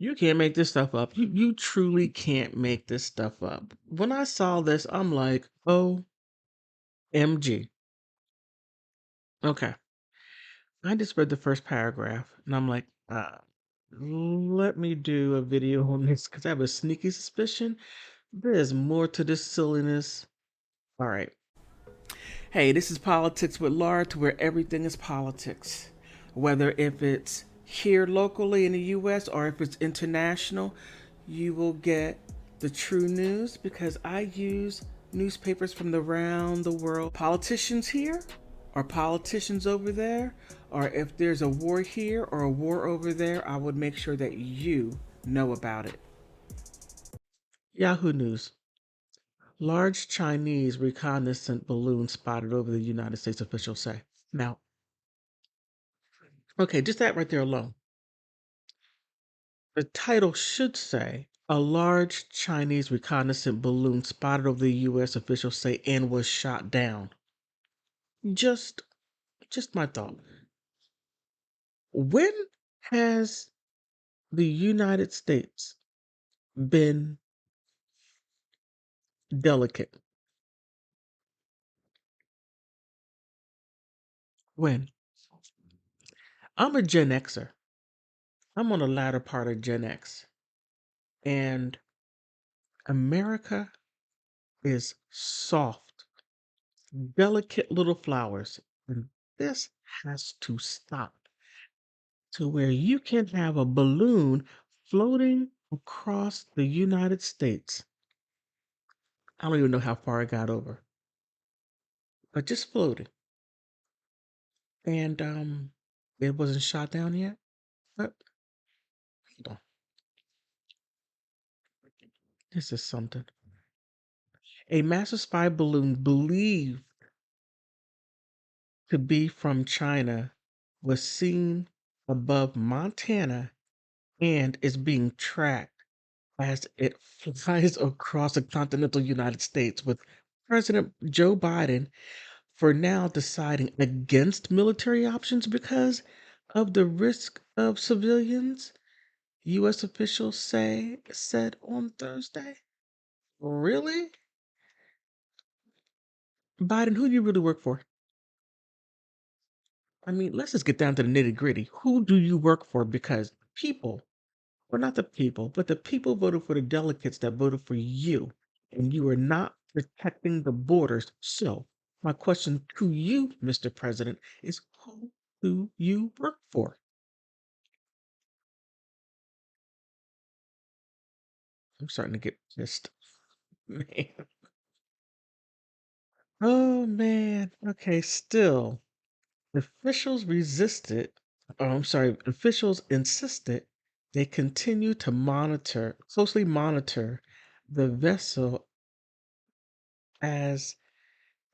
You can't make this stuff up. You truly can't make this stuff up. When I saw this, I'm like, OMG. Okay. I just read the first paragraph and I'm like, let me do a video on this because I have a sneaky suspicion there's more to this silliness. All right. Hey, this is Politics with Laura, to where everything is politics. Whether if it's here locally in the US or if it's international, you will get the true news because I use newspapers from around the world. Politicians here or politicians over there, or if there's a war here or a war over there, I would make sure that you know about it. Yahoo News. Large Chinese reconnaissance balloon spotted over the United States, officials say. Now, okay, just that right there alone. The title should say a large Chinese reconnaissance balloon spotted over the U.S., officials say, and was shot down. Just, just my thought. When has the United States been delicate? When? I'm a Gen Xer. I'm on the latter part of Gen X. And America is soft, delicate little flowers. And this has to stop to where you can have a balloon floating across the United States. I don't even know how far it got over, but just floating. And it wasn't shot down yet. But hold on. This is something. A massive spy balloon believed to be from China was seen above Montana and is being tracked as it flies across the continental United States, with President Joe Biden for now deciding against military options because of the risk of civilians, U.S. officials said on Thursday. Really? Biden, who do you really work for? I mean, let's just get down to the nitty gritty. Who do you work for? Because people, well, not the people, but the people voted for the delegates that voted for you, and you are not protecting the borders. So, my question to you, Mr. President, is who do you work for? I'm starting to get pissed. Man. Oh, man. Okay, still. Officials resisted, I'm sorry, officials insisted they continue to closely monitor the vessel as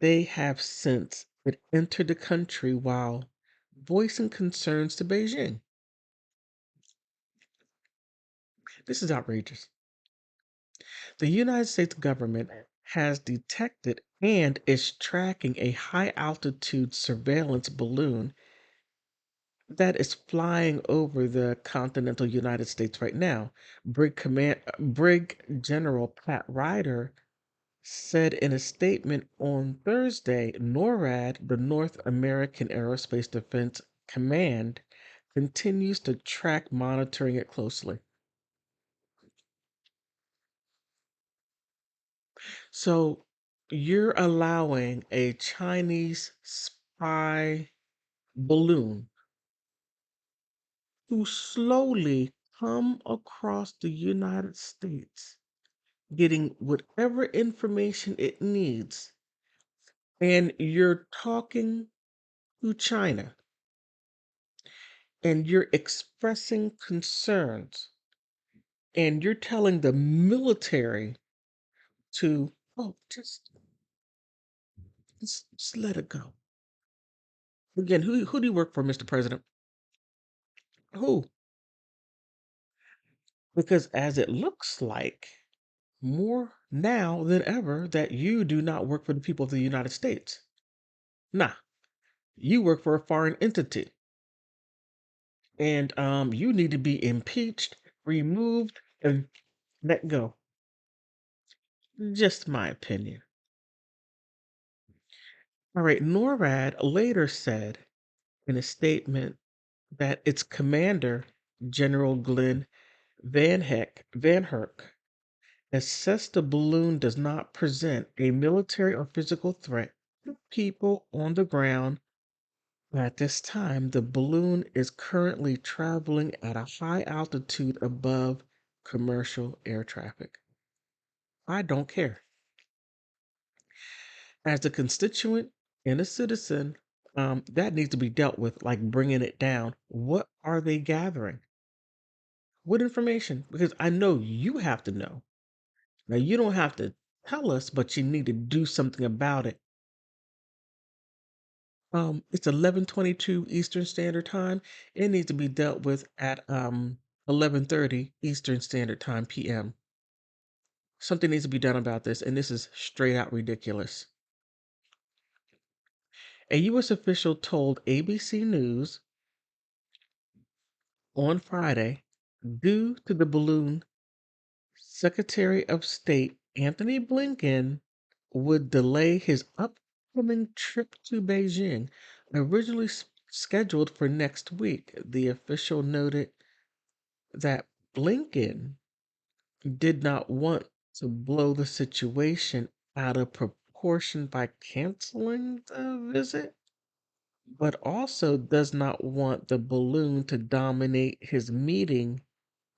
they have since it entered the country while voicing concerns to Beijing. This is outrageous. The United States government has detected and is tracking a high altitude surveillance balloon that is flying over the continental United States right now. Brig General Pat Ryder said in a statement on Thursday, NORAD, the North American Aerospace Defense Command, continues to track monitoring it closely. So you're allowing a Chinese spy balloon to slowly come across the United States, getting whatever information it needs, and you're talking to China and you're expressing concerns and you're telling the military to, oh, just let it go. Again, who do you work for, Mr. President? Who? Because as it looks like, more now than ever, that you do not work for the people of the United States. Nah, you work for a foreign entity. And you need to be impeached removed and let go. Just my opinion. All right, NORAD later said in a statement that its commander, General Glenn Van Herk, assessed the balloon does not present a military or physical threat to people on the ground. At this time, the balloon is currently traveling at a high altitude above commercial air traffic. I don't care. As a constituent and a citizen, that needs to be dealt with, like bringing it down. What are they gathering? What information? Because I know you have to know. Now, you don't have to tell us, but you need to do something about it. It's 11:22 Eastern Standard Time. It needs to be dealt with at 11:30 Eastern Standard Time PM. Something needs to be done about this, and this is straight out ridiculous. A U.S. official told ABC News on Friday, due to the balloon, Secretary of State Anthony Blinken would delay his upcoming trip to Beijing, originally scheduled for next week. The official noted that Blinken did not want to blow the situation out of proportion by canceling the visit, but also does not want the balloon to dominate his meeting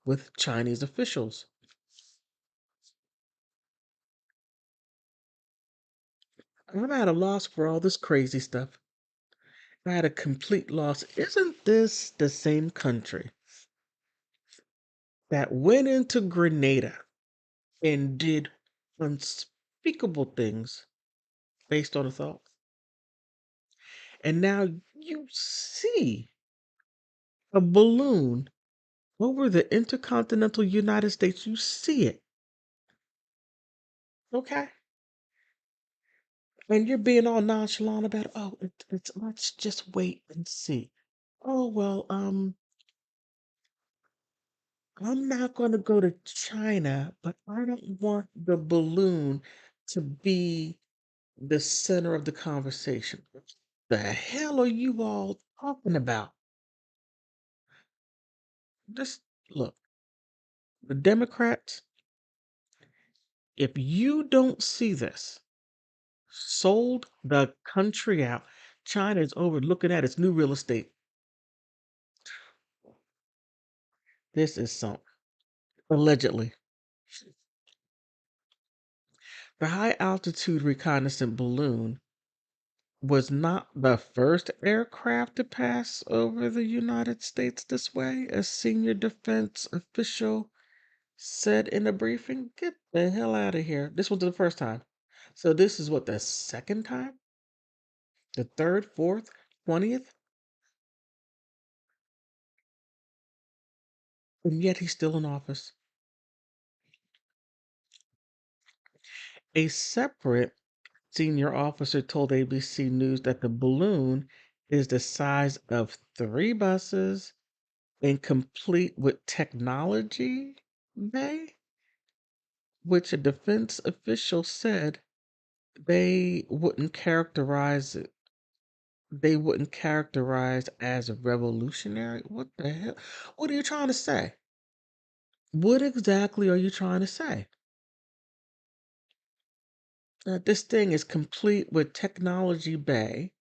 with Chinese officials. I'm at a loss for all this crazy stuff. I'm at a complete loss. Isn't this the same country that went into Grenada and did unspeakable things based on a thought? And now you see a balloon over the intercontinental United States. You see it, okay? And you're being all nonchalant about it. Oh, it's let's just wait and see. Oh well, I'm not going to go to China, but I don't want the balloon to be the center of the conversation. What the hell are you all talking about? Just look, the Democrats, if you don't see this, sold the country out. China is over looking at its new real estate. This is something. Allegedly. The high altitude reconnaissance balloon was not the first aircraft to pass over the United States this way, a senior defense official said in a briefing. Get the hell out of here. This wasn't the first time. So this is what, the second time? The third, fourth, 20th? And yet he's still in office. A separate senior officer told ABC News that the balloon is the size of three buses and complete with technology bay, which a defense official said they wouldn't characterize it. They wouldn't characterize as revolutionary. What the hell? What are you trying to say? What exactly are you trying to say? That this thing is complete with technology bay,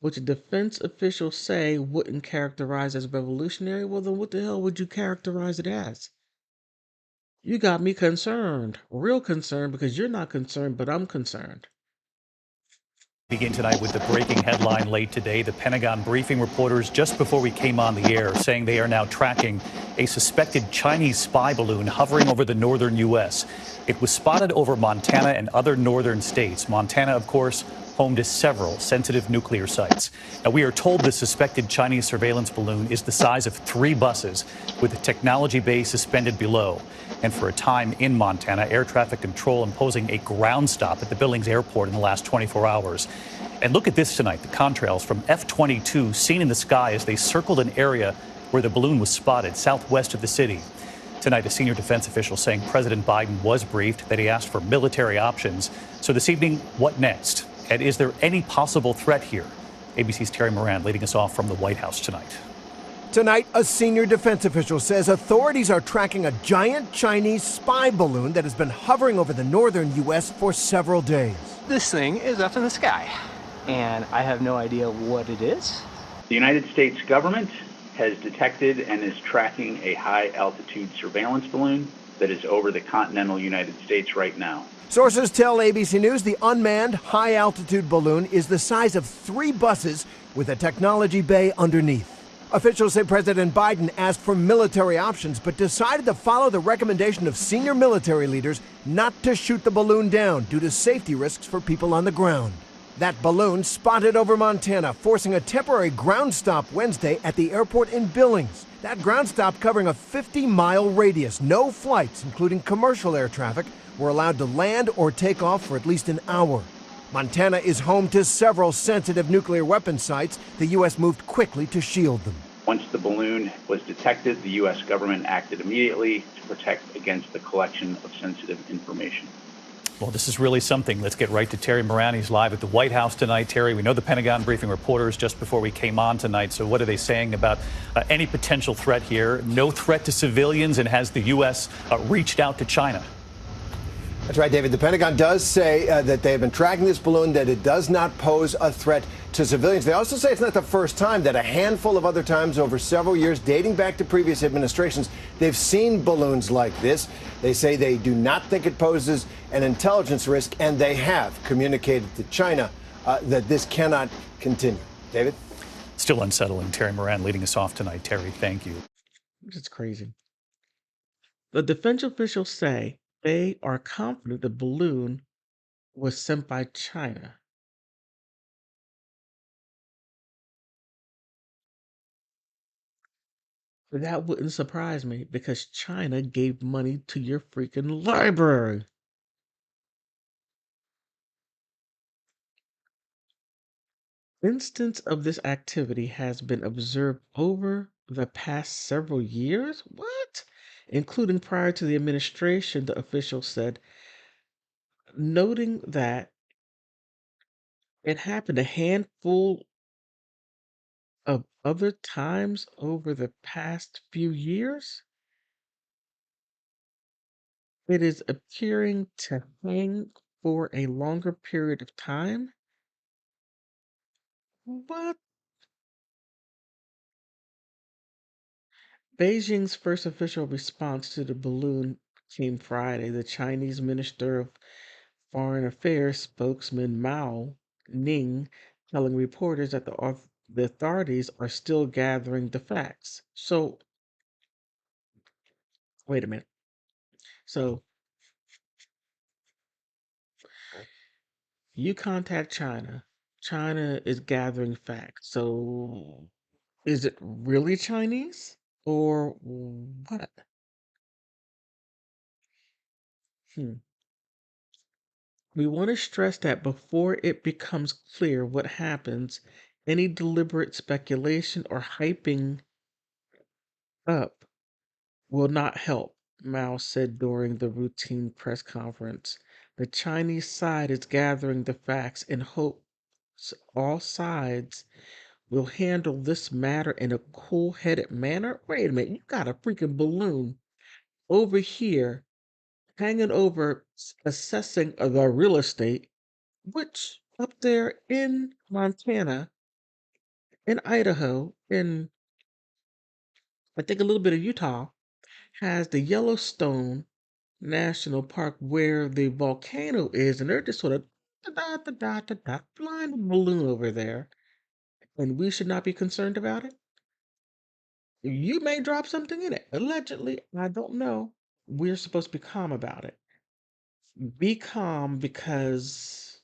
which defense officials say wouldn't characterize as revolutionary. Well, then what the hell would you characterize it as? You got me concerned, real concerned, because you're not concerned, but I'm concerned. Begin tonight with the breaking headline late today. The Pentagon briefing reporters just before we came on the air, saying they are now tracking a suspected Chinese spy balloon hovering over the northern U.S. It was spotted over Montana and other northern states. Montana, of course, home to several sensitive nuclear sites. Now, we are told the suspected Chinese surveillance balloon is the size of three buses with a technology bay suspended below. And for a time in Montana, air traffic control imposing a ground stop at the Billings airport in the last 24 hours. And look at this tonight, the contrails from F-22 seen in the sky as they circled an area where the balloon was spotted southwest of the city. Tonight, a senior defense official saying President Biden was briefed, that he asked for military options. So this evening, what next? And is there any possible threat here? ABC's Terry Moran leading us off from the White House tonight. Tonight, a senior defense official says authorities are tracking a giant Chinese spy balloon that has been hovering over the northern U.S. for several days. This thing is up in the sky, and I have no idea what it is. The United States government has detected and is tracking a high-altitude surveillance balloon that is over the continental United States right now. Sources tell ABC News the unmanned high-altitude balloon is the size of 3 buses with a technology bay underneath. Officials say President Biden asked for military options, but decided to follow the recommendation of senior military leaders not to shoot the balloon down due to safety risks for people on the ground. That balloon spotted over Montana, forcing a temporary ground stop Wednesday at the airport in Billings. That ground stop covering a 50-mile radius. No flights, including commercial air traffic, were allowed to land or take off for at least an hour. Montana is home to several sensitive nuclear weapon sites. The U.S. moved quickly to shield them. Once the balloon was detected, the U.S. government acted immediately to protect against the collection of sensitive information. Well, this is really something. Let's get right to Terry Moran. He's live at the White House tonight. Terry, we know the Pentagon briefing reporters just before we came on tonight. So what are they saying about any potential threat here? No threat to civilians, and has the U.S. Reached out to China? That's right, David. The Pentagon does say that they have been tracking this balloon, that it does not pose a threat to civilians. They also say it's not the first time, that a handful of other times over several years, dating back to previous administrations, they've seen balloons like this. They say they do not think it poses an intelligence risk, and they have communicated to China that this cannot continue. David? Still unsettling. Terry Moran leading us off tonight. Terry, thank you. It's crazy. The defense officials say they are confident the balloon was sent by China. That wouldn't surprise me because China gave money to your freaking library. Instance of this activity has been observed over the past several years. What? Including prior to the administration, the official said, noting that it happened a handful of other times over the past few years. It is appearing to hang for a longer period of time. What? Beijing's first official response to the balloon came Friday. The Chinese Minister of Foreign Affairs spokesman Mao Ning telling reporters that the authorities are still gathering the facts. So, wait a minute. So, you contact China. China is gathering facts. So, is it really Chinese or what? Hmm. We want to stress that before it becomes clear what happens, any deliberate speculation or hyping up will not help, Mao said during the routine press conference. The Chinese side is gathering the facts and hopes all sides will handle this matter in a cool headed manner. Wait a minute, you got a freaking balloon over here hanging over assessing the real estate, which up there in Montana, in Idaho, in I think a little bit of Utah, has the Yellowstone National Park where the volcano is, and they're just sort of flying a balloon over there, and we should not be concerned about it. You may drop something in it. Allegedly, I don't know. We're supposed to be calm about it. Be calm because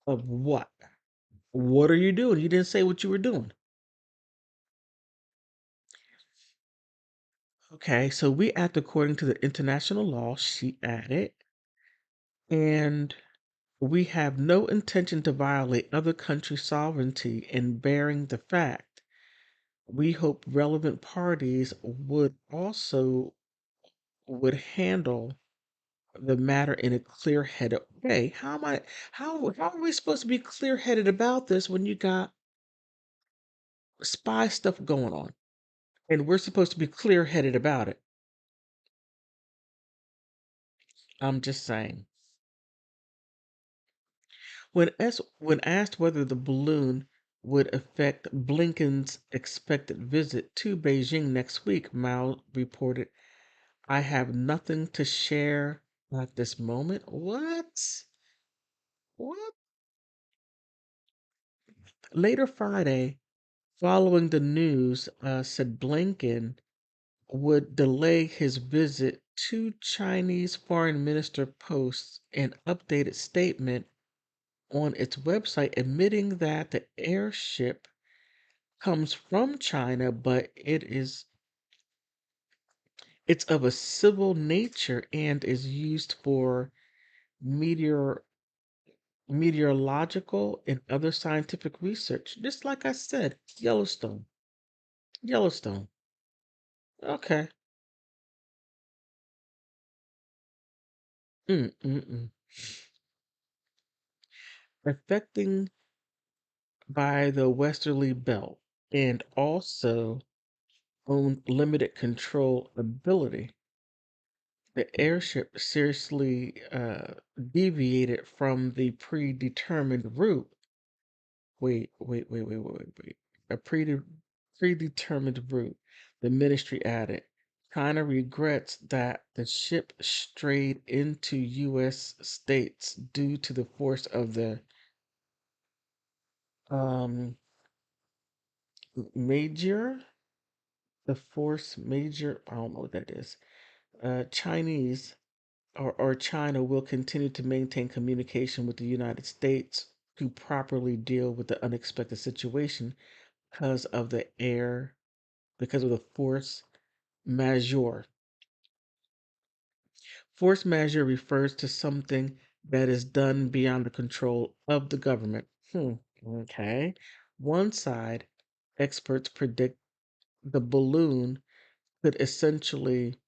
of what? What are you doing? You didn't say what you were doing. Okay, so we act according to the international law, she added, and we have no intention to violate other countries' sovereignty in bearing the fact. We hope relevant parties would also would handle the matter in a clear-headed way. How are we supposed to be clear-headed about this when you got spy stuff going on and we're supposed to be clear-headed about it? I'm just saying. When asked whether the balloon would affect Blinken's expected visit to Beijing next week, Mao reported, "I have nothing to share at this moment." What? What? Later Friday, following the news, said Blinken would delay his visit to Chinese Foreign Minister posts an updated statement on its website admitting that the airship comes from China, but it's of a civil nature and is used for meteor meteorological and other scientific research. Just like I said, Yellowstone. Yellowstone. Okay. Mm-mm-mm. Affecting by the westerly belt and also own limited control ability. The airship seriously deviated from the predetermined route. Wait. A predetermined route, the ministry added. China regrets that the ship strayed into U.S. states due to the force of the um, major, the force major, I don't know what that is. Chinese or China will continue to maintain communication with the United States to properly deal with the unexpected situation because of the air, because of the force majeure. Force majeure refers to something that is done beyond the control of the government. Okay. One side, experts predict the balloon could essentially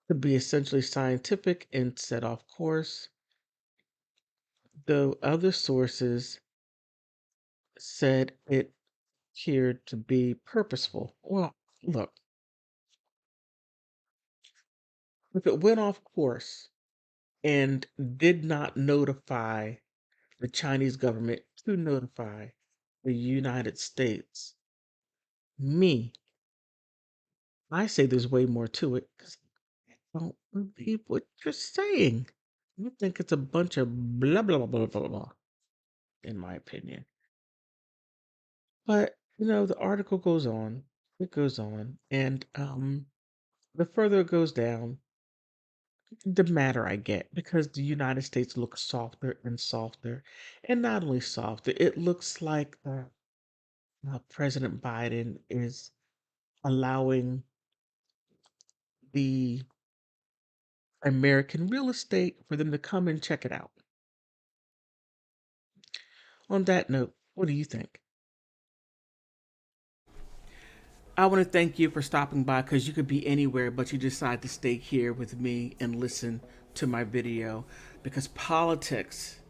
could be essentially scientific and set off course, though other sources said it appeared to be purposeful. Well, look, if it went off course and did not notify the Chinese government to notify the United States, me, I say there's way more to it because I don't believe what you're saying. You think it's a bunch of blah, blah, blah, blah, blah, blah, in my opinion. But, the article goes on, it goes on, and the further it goes down, the madder I get because the United States looks softer and softer. And not only softer, it looks like President Biden is allowing the American real estate for them to come and check it out. On that note, what do you think? I want to thank you for stopping by because you could be anywhere, but you decide to stay here with me and listen to my video because politics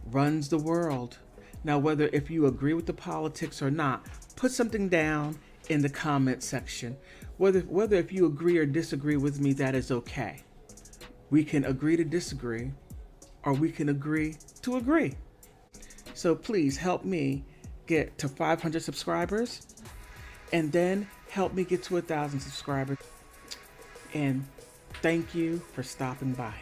runs the world. Now, whether if you agree with the politics or not, put something down in the comment section. Whether if you agree or disagree with me, that is okay. We can agree to disagree, or we can agree to agree. So please help me get to 500 subscribers, and then help me get to 1,000 subscribers. And thank you for stopping by.